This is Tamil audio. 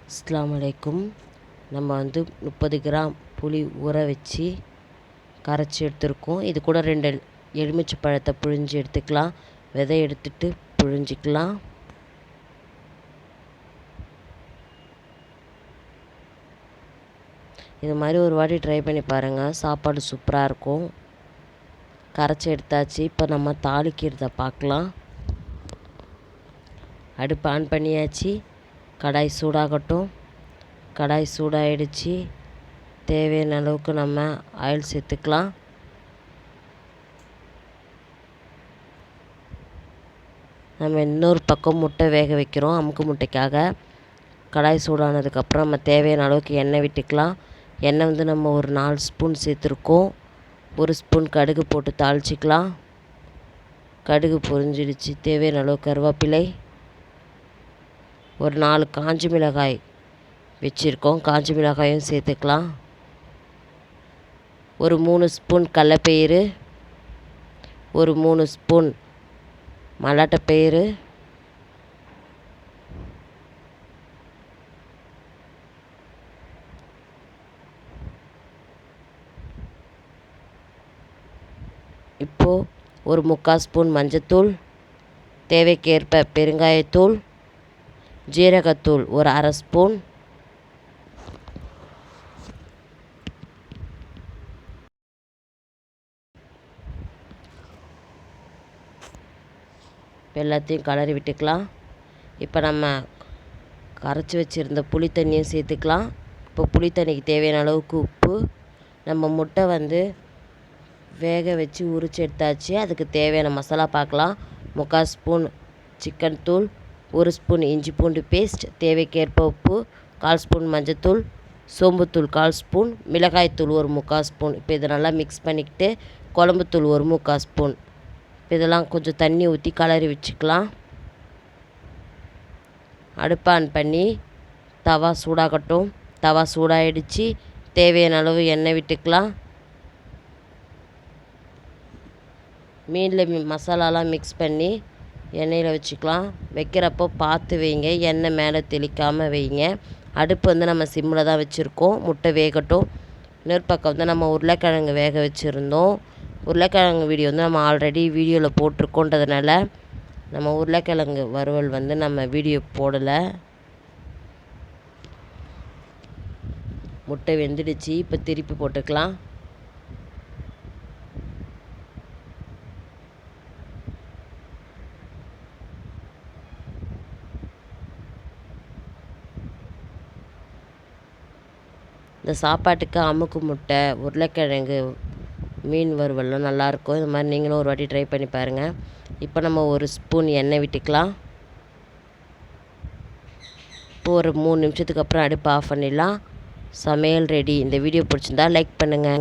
அஸ்ஸலாமு அலைக்கும். நம்ம 30 கிராம் புளி ஊற வச்சு கரைச்சி எடுத்துருக்கோம். இது கூட 2 எலுமிச்சை பழத்தை புழிஞ்சு எடுத்துக்கலாம். விதை எடுத்துட்டு புழிஞ்சிக்கலாம். இது மாதிரி ஒரு வாட்டி ட்ரை பண்ணி பாருங்கள். சாப்பாடு சூப்பராக இருக்கும். கரைச்சி எடுத்தாச்சு. இப்போ நம்ம தாளிக்கிறத பார்க்கலாம். அடுப்பு ஆன் பண்ணியாச்சு. கடாய் சூடாகட்டும். கடாய் சூடாகிடுச்சு. தேவையான அளவுக்கு நம்ம ஆயில் சேர்த்துக்கலாம். நம்ம இன்னொரு பக்கம் முட்டை வேக வைக்கிறோம். அமுக்கு முட்டைக்காக. கடாய் சூடானதுக்கப்புறம் நம்ம தேவையான அளவுக்கு எண்ணெய் விட்டுக்கலாம். எண்ணெய் நம்ம ஒரு 4 ஸ்பூன் சேர்த்துருக்கோம். 1 ஸ்பூன் கடுகு போட்டு தாளிச்சிக்கலாம். கடுகு பொரிஞ்சிடுச்சு. தேவையான அளவு கருவேப்பிலை, ஒரு 4 காஞ்ச மிளகாய் வச்சுருக்கோம். காஞ்ச மிளகாயும் சேர்த்துக்கலாம். ஒரு 3 ஸ்பூன் கடலைப்பயிறு, ஒரு 3 ஸ்பூன் மல்லாட்டைப்பயிறு, இப்போது ஒரு 3/4 ஸ்பூன் மஞ்சத்தூள், தேவைக்கேற்ப பெருங்காயத்தூள், ஜீரகத்தூள் ஒரு 1/2 ஸ்பூன், எல்லாத்தையும் கலரி விட்டுக்கலாம். இப்போ நம்ம கரைச்சி வச்சுருந்த புளி தண்ணியும் சேர்த்துக்கலாம். இப்போ புளி தண்ணிக்கு தேவையான அளவுக்கு உப்பு. நம்ம முட்டை வேக வச்சு உரிச்சு எடுத்தாச்சு. அதுக்கு தேவையான மசாலா பார்க்கலாம். 3/4 ஸ்பூன் சிக்கன் தூள், 1 ஸ்பூன் இஞ்சி பூண்டு பேஸ்ட், தேவைக்கேற்ப உப்பு, 1/4 ஸ்பூன் மஞ்சத்தூள், சோம்புத்தூள் 1/4 ஸ்பூன், மிளகாய்த்தூள் ஒரு 3/4 ஸ்பூன். இப்போ இதை நல்லா மிக்ஸ் பண்ணிக்கிட்டு குழம்புத்தூள் ஒரு 3/4 ஸ்பூன். இப்போ இதெல்லாம் கொஞ்சம் தண்ணி ஊற்றி கலரி வச்சுக்கலாம். அடுப்பை ஆன் பண்ணி தவா சூடாகட்டும். தவா சூடாகிடுச்சு. தேவையான அளவு எண்ணெய் விட்டுக்கலாம். மீனில் மசாலாலாம் மிக்ஸ் பண்ணி எண்ணெயில் வச்சுக்கலாம். வைக்கிறப்போ பார்த்து வைங்க. எண்ணெய் மேலே தெளிக்காமல் வைங்க. அடுப்பு நம்ம சிம்மில் தான் வச்சுருக்கோம். முட்டை வேகட்டும். இன்னொரு பக்கம் நம்ம உருளைக்கிழங்கு வேக வச்சுருந்தோம். உருளைக்கிழங்கு வீடியோ நம்ம ஆல்ரெடி வீடியோவில் போட்டிருக்கோன்றதுனால நம்ம உருளைக்கிழங்கு வறுவல் நம்ம வீடியோ போடலை. முட்டை வெந்துடுச்சு. இப்போ திருப்பி போட்டுக்கலாம். இந்த சாப்பாட்டுக்கு அமுக்கு முட்டை, உருளைக்கிழங்கு, மீன் வறுவல்லாம் நல்லாயிருக்கும். இது மாதிரி நீங்களும் ஒரு வாட்டி ட்ரை பண்ணி பாருங்கள். இப்போ நம்ம 1 ஸ்பூன் எண்ணெய் விட்டுக்கலாம். இப்போ ஒரு 3 நிமிஷத்துக்கு அப்புறம் அடுப்பு ஆஃப் பண்ணிடலாம். சமையல் ரெடி. இந்த வீடியோ பிடிச்சிருந்தா லைக் பண்ணுங்கள்.